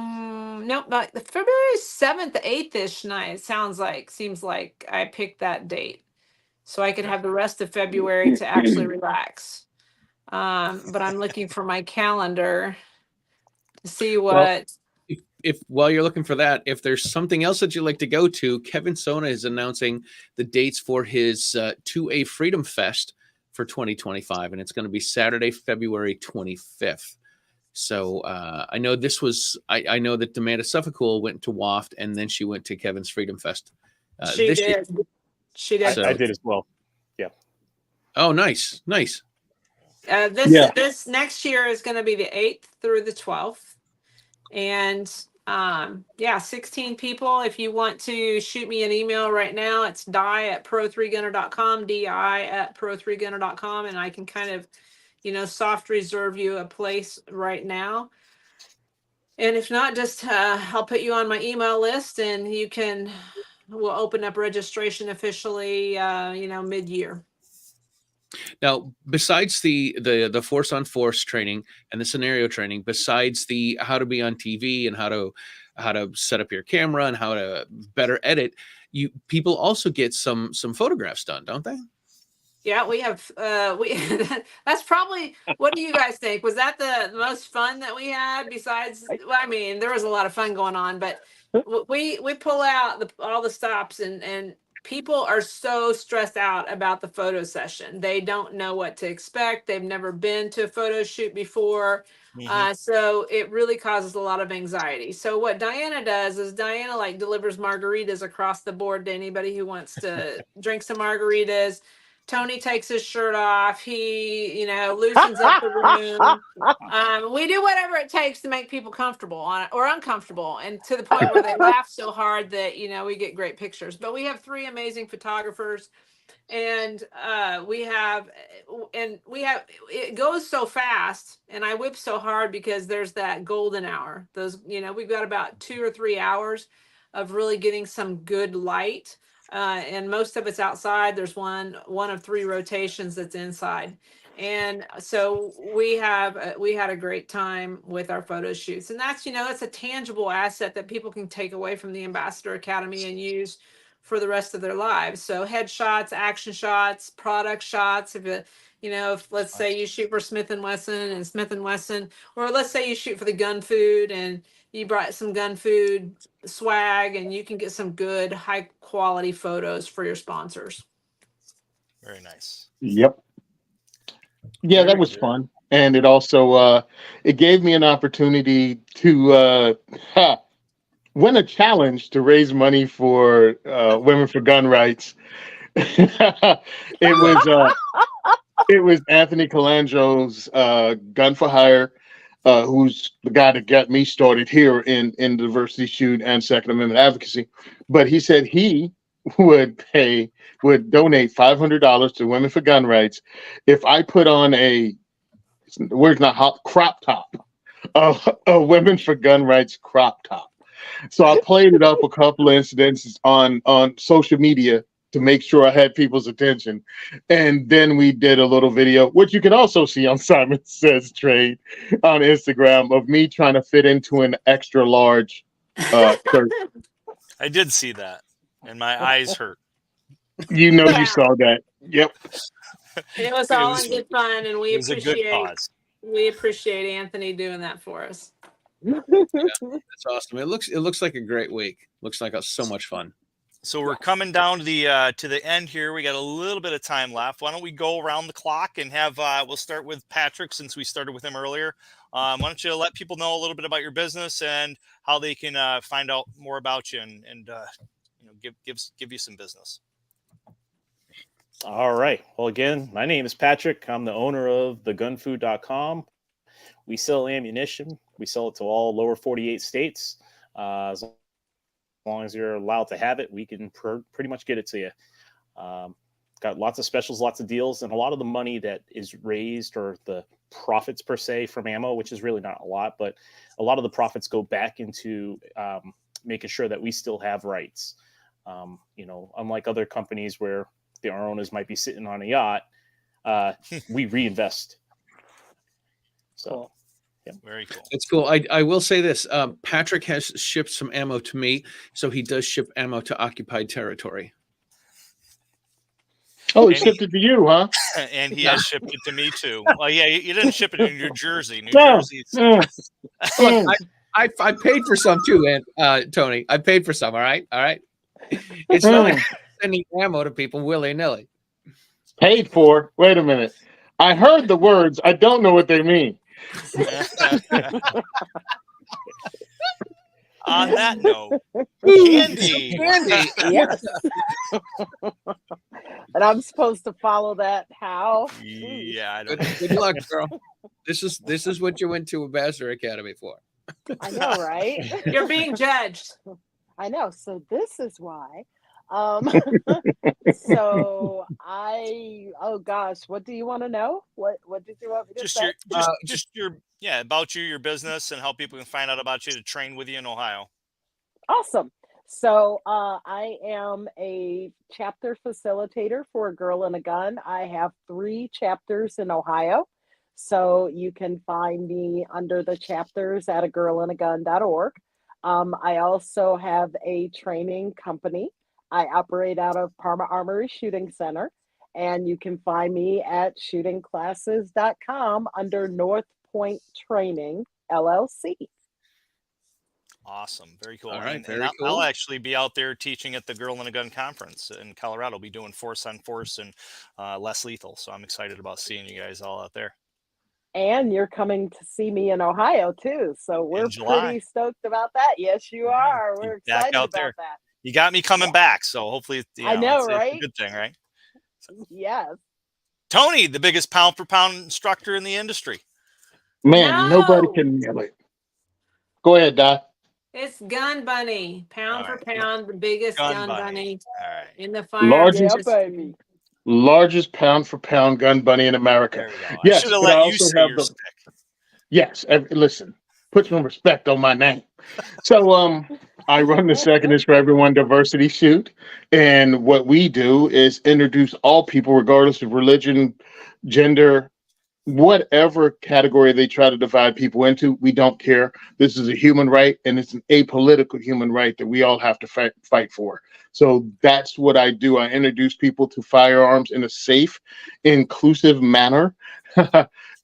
Speaker 2: 7th, 8th-ish night. Seems like I picked that date, so I could have the rest of February to actually relax. But I'm looking for my calendar to see what.
Speaker 1: Well, if while you're looking for that, if there's something else that you'd like to go to, Kevin Sona is announcing the dates for his 2A Freedom Fest for 2025, and it's going to be Saturday, February 25th. So I know I know that Amanda Suffolk went to WOFT, and then she went to Kevin's Freedom Fest.
Speaker 2: She did.
Speaker 5: She did.
Speaker 4: I did as well. Yeah.
Speaker 1: Oh, nice.
Speaker 2: This next year is going to be the 8th through the 12th. And 16 people. If you want to shoot me an email right now, it's di@pro3gunner.com, di@pro3gunner.com, and I can kind of, soft reserve you a place right now. And if not, just I'll put you on my email list, and we'll open up registration officially, mid-year.
Speaker 1: Now, besides the force on force training and the scenario training, besides the how to be on TV and how to set up your camera and how to better edit, people also get some photographs done, don't they?
Speaker 2: Yeah, we have. That's probably. What do you guys think? Was that the most fun that we had? Besides, there was a lot of fun going on, but we pull out all the stops and people are so stressed out about the photo session. They don't know what to expect. They've never been to a photo shoot before. So it really causes a lot of anxiety. So what Dianna does is Dianna delivers margaritas across the board to anybody who wants to drink some margaritas. Tony takes his shirt off. He, loosens up the room. We do whatever it takes to make people comfortable or uncomfortable, and to the point where they laugh so hard that, we get great pictures. But we have 3 amazing photographers, and it goes so fast, and I whip so hard because there's that golden hour. We've got about 2 or 3 hours of really getting some good light. And most of it's outside. There's one of 3 rotations that's inside. And so we had a great time with our photo shoots. And that's a tangible asset that people can take away from the Ambassador Academy and use for the rest of their lives. So headshots, action shots, product shots. If let's say you shoot for Smith & Wesson, or let's say you shoot for the Gun Food and you brought some Gun Food swag, and you can get some good high quality photos for your sponsors.
Speaker 3: Very nice.
Speaker 6: Yep. Yeah, that was fun. And it also it gave me an opportunity to win a challenge to raise money for Women for Gun Rights. It was Anthony Colangelo's Gun for Hire, who's the guy that got me started here in diversity shoot and Second Amendment advocacy. But he said he would donate $500 to Women for Gun Rights if I put on crop top, a Women for Gun Rights crop top. So I played it up a couple of incidents on social media to make sure I had people's attention. And then we did a little video, which you can also see on Simon Says Trade on Instagram, of me trying to fit into an extra large shirt.
Speaker 3: I did see that, and my eyes hurt.
Speaker 6: You saw that. Yep.
Speaker 2: It was all in good fun, and we appreciate Anthony doing that for us.
Speaker 1: Yeah, that's awesome. It looks like a great week. Looks like so much fun.
Speaker 3: So we're coming down to the end here. We got a little bit of time left. Why don't we go around the clock and have we'll start with Patrick, since we started with him earlier. Why don't you let people know a little bit about your business and how they can find out more about you and give you some business.
Speaker 4: All right. Well, again, my name is Patrick. I'm the owner of thegunfood.com. We sell ammunition. We sell it to all lower 48 states. As long as you're allowed to have it, we can pretty much get it to you. Got lots of specials, lots of deals, and a lot of the money that is raised, or the profits per se from ammo, which is really not a lot, but a lot of the profits go back into making sure that we still have rights. Unlike other companies where our owners might be sitting on a yacht, we reinvest. So.
Speaker 3: Cool. Yeah. Very cool.
Speaker 1: It's cool. I will say this. Patrick has shipped some ammo to me, so he does ship ammo to occupied territory.
Speaker 6: Oh, he shipped it to you, huh?
Speaker 3: And he has shipped it to me too. Well, yeah, you didn't ship it in New Jersey. Jersey.
Speaker 1: Look, I paid for some too, and Tony. I paid for some. All right. It's not like sending ammo to people willy-nilly.
Speaker 6: Paid for? Wait a minute. I heard the words. I don't know what they mean.
Speaker 3: On that note, Candy.
Speaker 5: Yes. And I'm supposed to follow that. How?
Speaker 3: Yeah, I don't know.
Speaker 1: Good luck, girl. This is what you went to Ambassador Academy for.
Speaker 5: I know, right?
Speaker 2: You're being judged.
Speaker 5: I know. So this is why. So oh gosh, what do you want to know? What did you want me to
Speaker 3: Just
Speaker 5: say?
Speaker 3: your about you, your business, and how people can find out about you to train with you in Ohio.
Speaker 5: Awesome. So I am a chapter facilitator for A Girl and a Gun. I have 3 chapters in Ohio. So you can find me under the chapters at agirlandagun.org. I also have a training company. I operate out of Parma Armory Shooting Center, and you can find me at shootingclasses.com under North Point Training LLC.
Speaker 3: Awesome. Very cool.
Speaker 1: All right,
Speaker 3: And
Speaker 1: very
Speaker 3: I'll
Speaker 1: cool.
Speaker 3: actually be out there teaching at the Girl and a Gun conference in Colorado. I'll be doing force on force and less lethal. So I'm excited about seeing you guys all out there.
Speaker 5: And you're coming to see me in Ohio too. So we're
Speaker 3: In July.
Speaker 5: pretty stoked about that. Yes, you are. We're
Speaker 3: Back
Speaker 5: excited
Speaker 3: out
Speaker 5: about
Speaker 3: there.
Speaker 5: that.
Speaker 3: You got me coming back. So hopefully,
Speaker 5: I know,
Speaker 3: it's
Speaker 5: right?
Speaker 3: a good thing, right?
Speaker 5: Yes.
Speaker 3: Tony, the biggest pound for pound instructor in the industry.
Speaker 6: Man, nobody
Speaker 2: No.
Speaker 6: can nail it. Go ahead, Doc.
Speaker 2: It's Gun Bunny, pound
Speaker 3: All
Speaker 2: for
Speaker 3: right.
Speaker 2: pound, the biggest
Speaker 3: Gun
Speaker 2: gun
Speaker 3: bunny.
Speaker 2: bunny
Speaker 3: All right.
Speaker 2: in the firearms
Speaker 6: Largest-
Speaker 5: Yeah,
Speaker 2: industry.
Speaker 5: baby.
Speaker 6: Largest pound for pound gun bunny in America.
Speaker 3: There we go. I
Speaker 6: Yes,
Speaker 3: should have
Speaker 6: but I
Speaker 3: let you
Speaker 6: also
Speaker 3: say
Speaker 6: have
Speaker 3: your
Speaker 6: the
Speaker 3: stick.
Speaker 6: yes. Listen, put some respect on my name. So I run the Second is for Everyone Diversity Shoot, and what we do is introduce all people, regardless of religion, gender, whatever category they try to divide people into. We don't care. This is a human right, and it's an apolitical human right that we all have to fight for. So that's what I do. I introduce people to firearms in a safe, inclusive manner,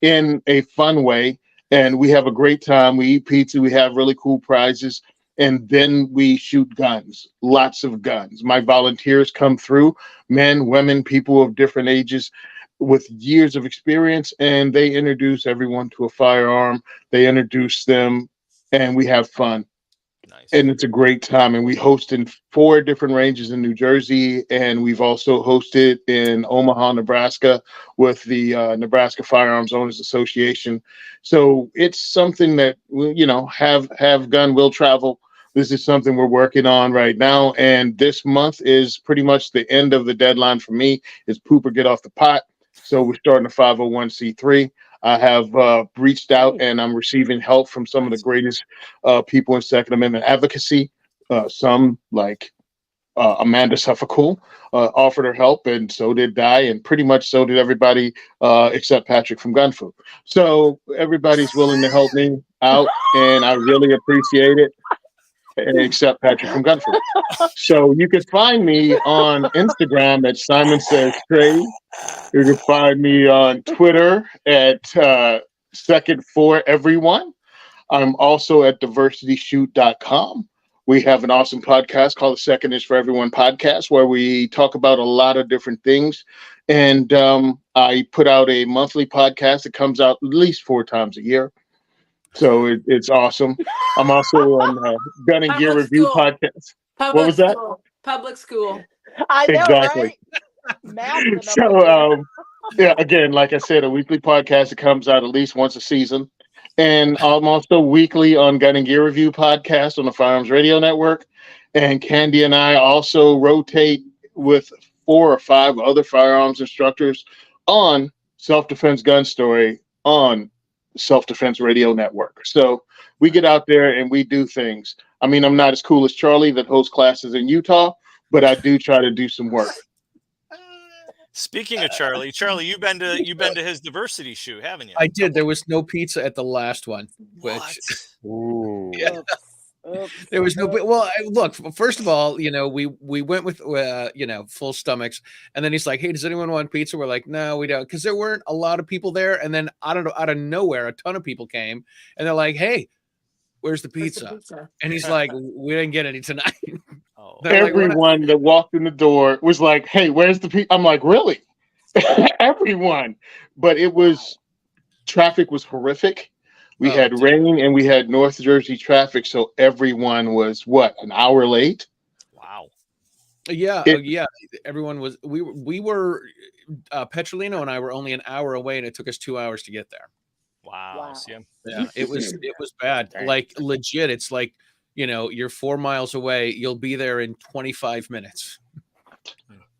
Speaker 6: in a fun way, and we have a great time. We eat pizza. We have really cool prizes. And then we shoot guns, lots of guns. My volunteers come through, men, women, people of different ages with years of experience, and they introduce everyone to a firearm. They introduce them, and we have fun.
Speaker 3: Nice.
Speaker 6: And it's a great time. And we host in 4 different ranges in New Jersey, and we've also hosted in Omaha, Nebraska, with the Nebraska Firearms Owners Association. So it's something that have gun will travel. This is something we're working on right now, and this month is pretty much the end of the deadline for me. Is poop or get off the pot. So we're starting a 501c3. I have reached out, and I'm receiving help from some of the greatest people in Second Amendment advocacy. Some like Amanda Suffolk offered her help, and so did Di, and pretty much so did everybody except Patrick from Gun Fu. So everybody's willing to help me out, and I really appreciate it. Except Patrick from Gun Fu. So you can find me on Instagram at Simon Says Trade. You can find me on Twitter at Second for Everyone. I'm also at diversityshoot.com. We have an awesome podcast called the Second is for Everyone podcast, where we talk about a lot of different things. And I put out a monthly podcast that comes out at least 4 times a year. So it's awesome. I'm also on Gun and Gear
Speaker 2: Public
Speaker 6: Review
Speaker 2: school.
Speaker 6: podcast.
Speaker 2: Public
Speaker 6: was that?
Speaker 2: school. Public school.
Speaker 5: I know,
Speaker 6: Exactly.
Speaker 5: right? Mapping it up
Speaker 6: So yeah, again, like I said, a weekly podcast that comes out at least once a season. And I'm also weekly on Gun and Gear Review podcast on the Firearms Radio Network. And Candy and I also rotate with 4 or 5 other firearms instructors on Self-Defense Gun Story on Self-Defense Radio Network. So we get out there and we do things. I mean, I'm not as cool as Charlie that hosts classes in Utah, but I do try to do some work.
Speaker 3: Speaking of Charlie, you've been to his diversity shoot, haven't you?
Speaker 1: I did. There was no pizza at the last one,
Speaker 3: What?
Speaker 6: Ooh.
Speaker 1: Yeah.
Speaker 5: Oops.
Speaker 1: There was no. Well, look. First of all, we went with full stomachs, and then he's like, "Hey, does anyone want pizza?" We're like, "No, we don't," because there weren't a lot of people there. And then out of nowhere, a ton of people came, and they're like, "Hey, where's the
Speaker 2: Where's the
Speaker 1: pizza?"
Speaker 2: pizza?
Speaker 1: And he's like, "We didn't get any tonight."
Speaker 3: Oh.
Speaker 1: They're like, "We're not-"
Speaker 6: Everyone that walked in the door was like, "Hey, where's the pizza?" I'm like, "Really?" Everyone. But it was traffic was horrific. We
Speaker 3: Oh,
Speaker 6: had
Speaker 3: dude.
Speaker 6: rain and we had North Jersey traffic, so everyone was an hour late.
Speaker 3: Wow.
Speaker 1: Yeah,
Speaker 6: It-
Speaker 1: yeah. Everyone was. We were. Petrolino and I were only an hour away, and it took us 2 hours to get there.
Speaker 3: Wow.
Speaker 5: Wow.
Speaker 3: See,
Speaker 1: Yeah, it was bad.
Speaker 4: Dang.
Speaker 1: Like legit, it's like you're 4 miles away. You'll be there in 25 minutes.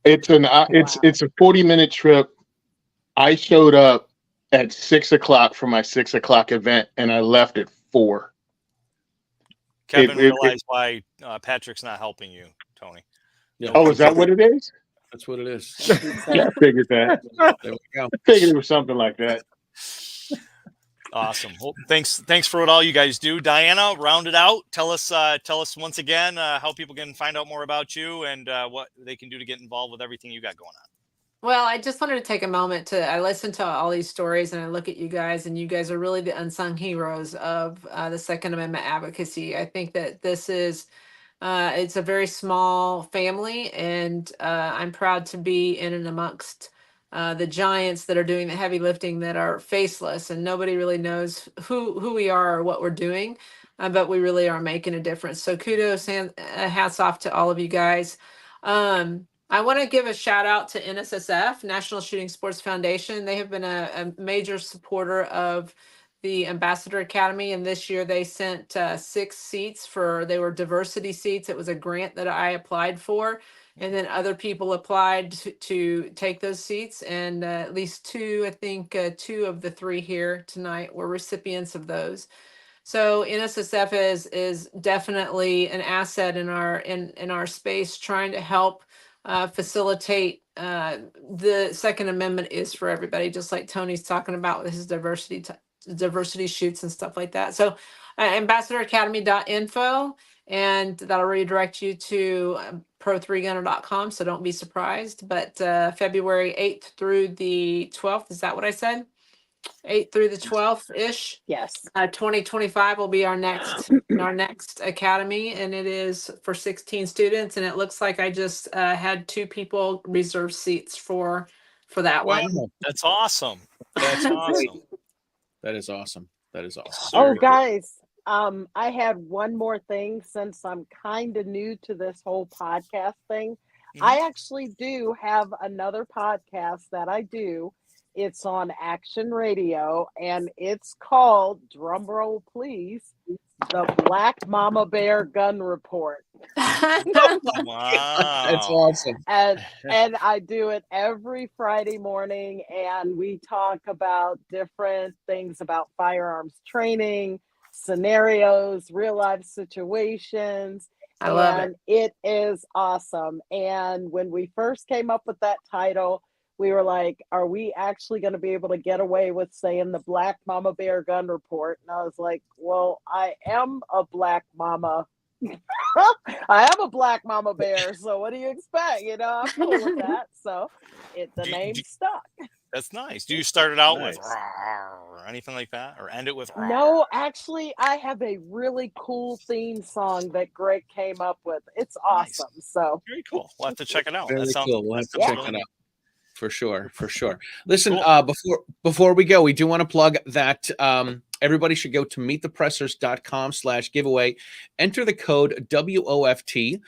Speaker 6: It's a 40-minute trip. I showed up at 6 o'clock for my 6 o'clock event, and I left at 4.
Speaker 3: Kevin
Speaker 6: it-
Speaker 3: realized why Patrick's not helping you, Tony.
Speaker 1: Yeah,
Speaker 6: Oh, is that what it is?
Speaker 1: That's what it is.
Speaker 6: Yeah, I figured that.
Speaker 1: There we go.
Speaker 6: I figured it was something like that.
Speaker 3: Awesome. Well, thanks for what all you guys do. Dianna, round it out. Tell us once again how people can find out more about you and what they can do to get involved with everything you got going on.
Speaker 2: Well, I just wanted to take a moment I listen to all these stories and I look at you guys, and you guys are really the unsung heroes of the Second Amendment advocacy. I think that this is, it's a very small family, and I'm proud to be in and amongst the giants that are doing the heavy lifting, that are faceless, and nobody really knows who we are or what we're doing, but we really are making a difference. So kudos and hats off to all of you guys. I want to give a shout out to NSSF, National Shooting Sports Foundation. They have been a major supporter of the Ambassador Academy, and this year they sent 6 seats they were diversity seats. It was a grant that I applied for, and then other people applied to take those seats, and at least 2, I think 2 of the 3 here tonight were recipients of those. So NSSF is definitely an asset in our space, trying to help facilitate the Second Amendment is for everybody, just like Tony's talking about with his diversity shoots and stuff like that. So ambassadoracademy.info, and that'll redirect you to pro3gunner.com. So don't be surprised. But February 8th through the 12th, is that what I said? 8th through the 12th ish.
Speaker 5: Yes.
Speaker 2: 2025 will be our next academy, and it is for 16 students. And it looks like I just had 2 people reserve seats for that
Speaker 1: Wow,
Speaker 2: one.
Speaker 3: That's awesome.
Speaker 1: that's
Speaker 3: Awesome.
Speaker 1: That is awesome. That is awesome.
Speaker 5: Oh,
Speaker 3: Very cool.
Speaker 5: guys, I had one more thing, since I'm kind of new to this whole podcast thing.
Speaker 3: Mhm.
Speaker 5: I actually do have another podcast that I do. It's on Action Radio, and it's called, drumroll please, the Black Mama Bear Gun Report.
Speaker 1: That's
Speaker 3: Wow.
Speaker 1: awesome.
Speaker 5: And I do it every Friday morning, and we talk about different things about firearms training, scenarios, real life situations.
Speaker 2: I love it.
Speaker 5: And it is awesome. And when we first came up with that title, we were like, are we actually going to be able to get away with saying the Black Mama Bear Gun Report? And I was like, well, I am a black mama. I am a black mama bear. So what do you expect? I'm cool with that. So the name stuck.
Speaker 3: That's nice. Do you start it out with
Speaker 4: Nice.
Speaker 3: "Rawr" or anything like that, or end it with "Rawr"?
Speaker 5: No, actually, I have a really cool theme song that Greg came up with. It's
Speaker 3: Nice.
Speaker 5: awesome. So
Speaker 3: Very cool. We'll have to check it out.
Speaker 1: Very
Speaker 3: That sounds
Speaker 1: cool. We'll have to
Speaker 3: that
Speaker 1: check
Speaker 3: sounds
Speaker 1: it
Speaker 3: really
Speaker 1: out. For sure. Listen,
Speaker 3: Cool.
Speaker 1: before we go, we do want to plug that everybody should go to meetthepressers.com/giveaway, enter the code WOFT,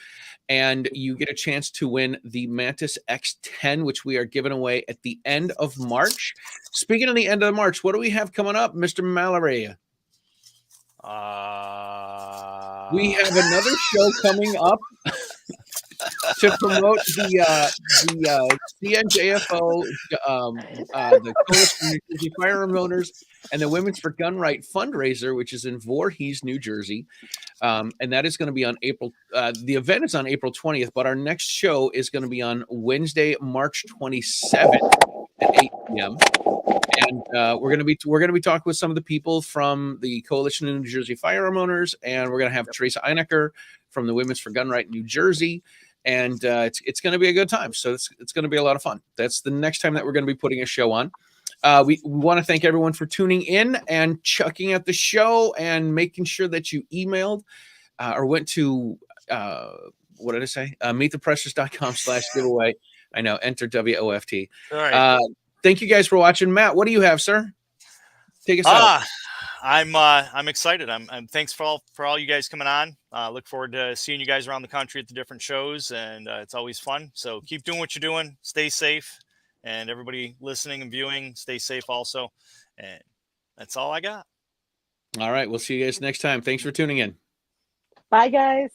Speaker 1: and you get a chance to win the Mantis X10, which we are giving away at the end of March. Speaking of the end of March, what do we have coming up, Mr. Mallory? We have another show coming up to promote the CNJFO, the Coalition of New Jersey Firearm Owners, and the Women's for Gun Right fundraiser, which is in Voorhees, New Jersey, and that is going to be on April. The event is on April 20th, but our next show is going to be on Wednesday, March 27th at 8 p.m. And we're going to be talking with some of the people from the Coalition of New Jersey Firearm Owners, and we're going to have Teresa Einecker from the Women's for Gun Right in New Jersey, and it's going to be a good time. So it's going to be a lot of fun. That's the next time that we're going to be putting a show on. We want to thank everyone for tuning in and checking out the show and making sure that you emailed or went to what did I say? Meetthepressers.com/giveaway. I know. Enter WOFT.
Speaker 3: All right.
Speaker 1: Thank you guys for watching. Matt, what do you have, sir? Take us out.
Speaker 3: I'm excited. I'm thanks for all you guys coming on. Look forward to seeing you guys around the country at the different shows, and it's always fun. So keep doing what you're doing. Stay safe, and everybody listening and viewing, stay safe also. And that's all I got.
Speaker 1: All right. We'll see you guys next time. Thanks for tuning in.
Speaker 5: Bye, guys.